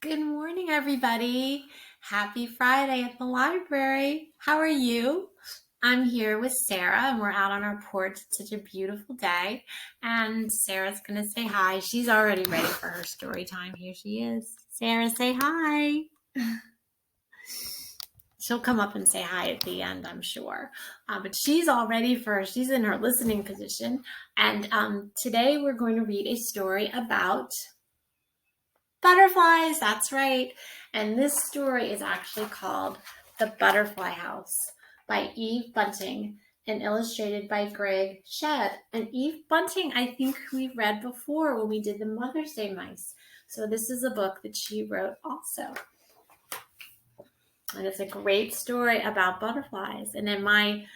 Good morning, everybody. Happy Friday at the library. How are you? I'm here with Sarah, and we're out on our porch. It's such a beautiful day. And Sarah's going to say hi. She's already ready for her story time. Here she is. Sarah, say hi. She'll come up and say hi at the end, I'm sure. But she's all ready she's in her listening position. And today we're going to read a story about butterflies, that's right. And this story is actually called The Butterfly House by Eve Bunting and illustrated by Greg Shedd. And Eve Bunting, I think we've read before when we did the Mother's Day Mice. So this is a book that she wrote also. And it's a great story about butterflies. And in my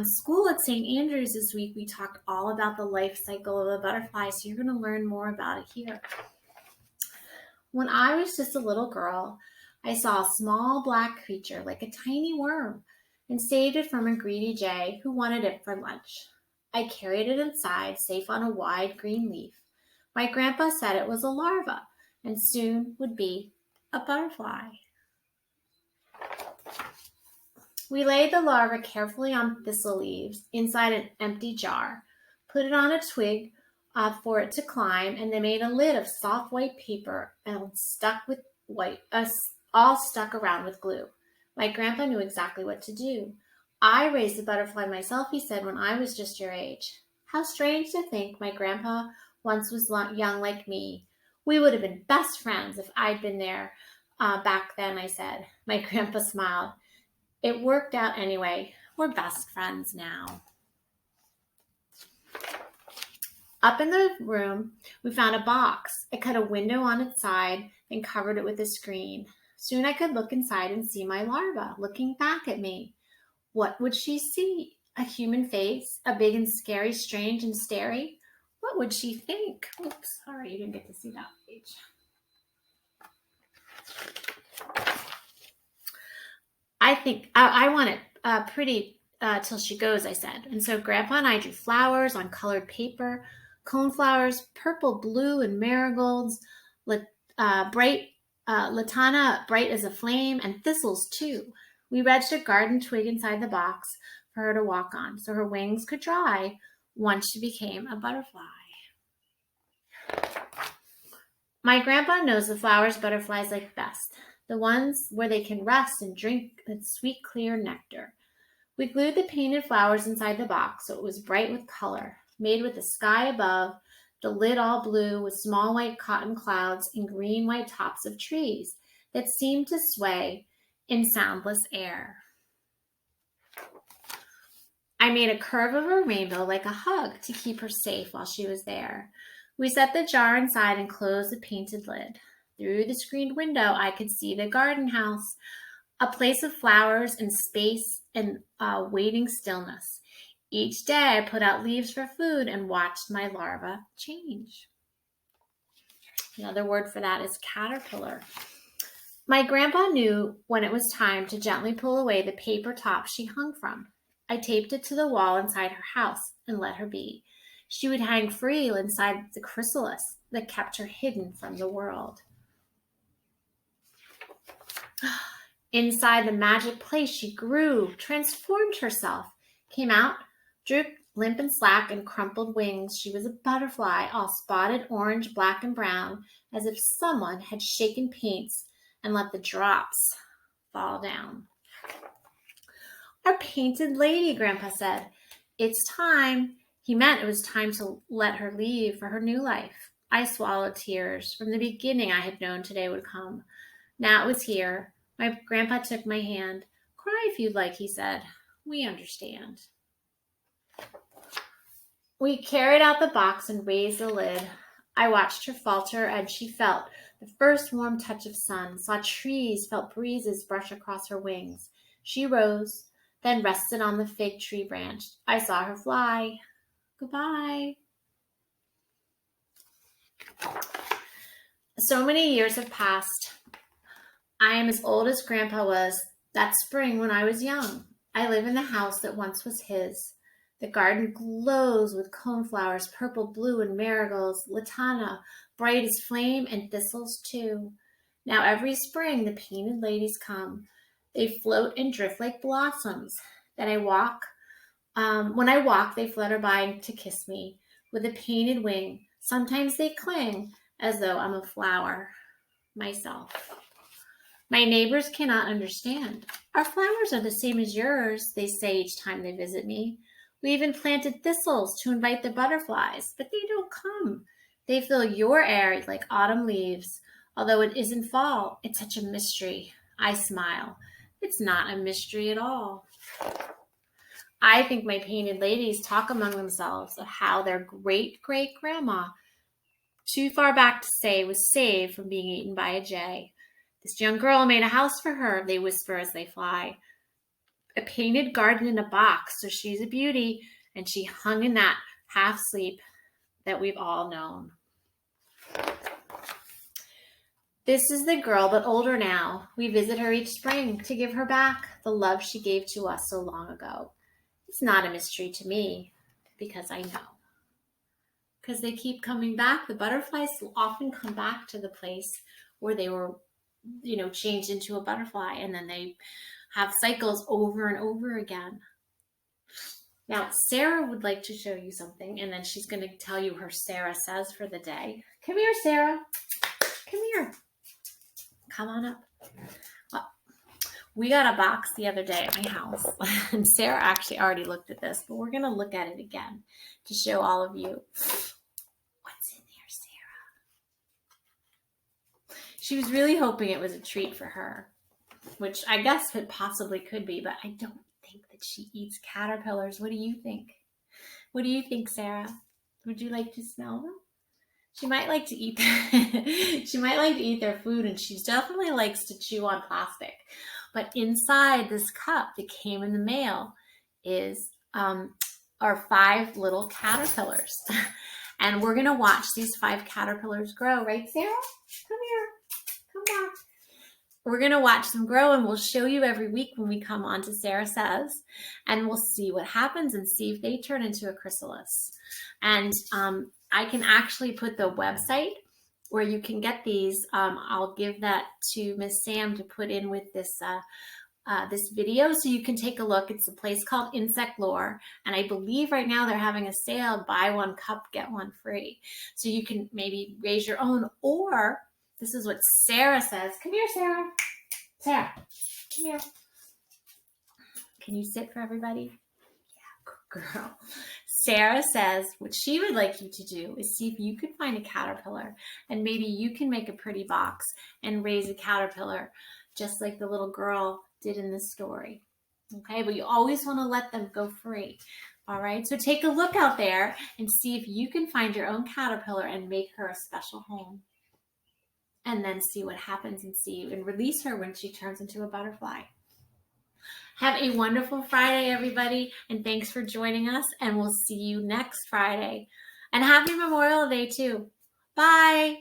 school at St. Andrews this week, we talked all about the life cycle of a butterfly. So you're going to learn more about it here. When I was just a little girl, I saw a small black creature like a tiny worm and saved it from a greedy jay who wanted it for lunch. I carried it inside, safe on a wide green leaf. My grandpa said it was a larva and soon would be a butterfly. We laid the larva carefully on thistle leaves inside an empty jar, put it on a twig for it to climb, and they made a lid of soft white paper and all stuck around with glue. My grandpa knew exactly what to do. I raised the butterfly myself, he said, when I was just your age. How strange to think my grandpa once was young like me. We would have been best friends if I'd been there back then, I said. My grandpa smiled. It worked out anyway. We're best friends now. Up in the room, we found a box. I cut a window on its side and covered it with a screen. Soon I could look inside and see my larva looking back at me. What would she see? A human face? A big and scary, strange and starry? What would she think? Oops, sorry, you didn't get to see that page. I think I want it pretty till she goes, I said. And so Grandpa and I drew flowers on colored paper, coneflowers, purple, blue, and marigolds, bright latana, bright as a flame, and thistles too. We wedged a garden twig inside the box for her to walk on so her wings could dry once she became a butterfly. My grandpa knows the flowers butterflies like best, the ones where they can rest and drink its sweet, clear nectar. We glued the painted flowers inside the box so it was bright with color, made with the sky above, the lid all blue with small white cotton clouds and green white tops of trees that seemed to sway in soundless air. I made a curve of a rainbow like a hug to keep her safe while she was there. We set the jar inside and closed the painted lid. Through the screened window, I could see the garden house, a place of flowers and space and waiting stillness. Each day I put out leaves for food and watched my larva change. Another word for that is caterpillar. My grandpa knew when it was time to gently pull away the paper top she hung from. I taped it to the wall inside her house and let her be. She would hang free inside the chrysalis that kept her hidden from the world. Inside the magic place, she grew, transformed herself, came out, drooped limp and slack and crumpled wings. She was a butterfly, all spotted orange, black, and brown, as if someone had shaken paints and let the drops fall down. Our painted lady, Grandpa said. It's time. He meant it was time to let her leave for her new life. I swallowed tears. From the beginning, I had known today would come. Now it was here. My grandpa took my hand. Cry if you'd like, he said. We understand. We carried out the box and raised the lid. I watched her falter as she felt the first warm touch of sun, saw trees, felt breezes brush across her wings. She rose, then rested on the fig tree branch. I saw her fly. Goodbye. So many years have passed. I am as old as Grandpa was that spring when I was young. I live in the house that once was his. The garden glows with coneflowers, purple, blue, and marigolds, latana, bright as flame, and thistles too. Now every spring the painted ladies come. They float and drift like blossoms. Then when I walk, they flutter by to kiss me with a painted wing. Sometimes they cling as though I'm a flower myself. My neighbors cannot understand. Our flowers are the same as yours, they say each time they visit me. We even planted thistles to invite the butterflies, but they don't come. They fill your air like autumn leaves. Although it isn't fall, it's such a mystery. I smile. It's not a mystery at all. I think my painted ladies talk among themselves of how their great-great-grandma, too far back to say, was saved from being eaten by a jay. This young girl made a house for her, they whisper as they fly. A painted garden in a box, so she's a beauty, and she hung in that half sleep that we've all known. This is the girl, but older now. We visit her each spring to give her back the love she gave to us so long ago. It's not a mystery to me, because I know. Because they keep coming back. The butterflies often come back to the place where they were, changed into a butterfly, and then they have cycles over and over again. Now, Sara would like to show you something, and then she's going to tell you her Sara says for the day. Come here, Sara. Come here. Come on up. We got a box the other day at my house, and Sara actually already looked at this, but we're going to look at it again to show all of you what's in there, Sara. She was really hoping it was a treat for her, which I guess it possibly could be, but I don't think that she eats caterpillars. What do you think? What do you think, Sara? Would you like to smell them? She might like to eat she might like to eat their food, and she definitely likes to chew on plastic. But inside this cup that came in the mail are 5 little caterpillars. And we're going to watch these 5 caterpillars grow. Right, Sara? Come here. Come on. We're going to watch them grow, and we'll show you every week when we come on to Sara Says, and we'll see what happens and see if they turn into a chrysalis. And I can actually put the website where you can get these. I'll give that to Miss Sam to put in with this this video, so you can take a look. It's a place called Insect Lore, and I believe right now they're having a sale, buy 1 cup, get 1 free. So you can maybe raise your own, or this is what Sara says. Come here, Sara. Sara, come here. Can you sit for everybody? Yeah, good girl. Sara says what she would like you to do is see if you could find a caterpillar, and maybe you can make a pretty box and raise a caterpillar just like the little girl did in this story. Okay, but you always want to let them go free. All right, so take a look out there and see if you can find your own caterpillar and make her a special home. And then see what happens and release her when she turns into a butterfly. Have a wonderful Friday, everybody, and thanks for joining us, and we'll see you next Friday. And happy Memorial Day, too. Bye.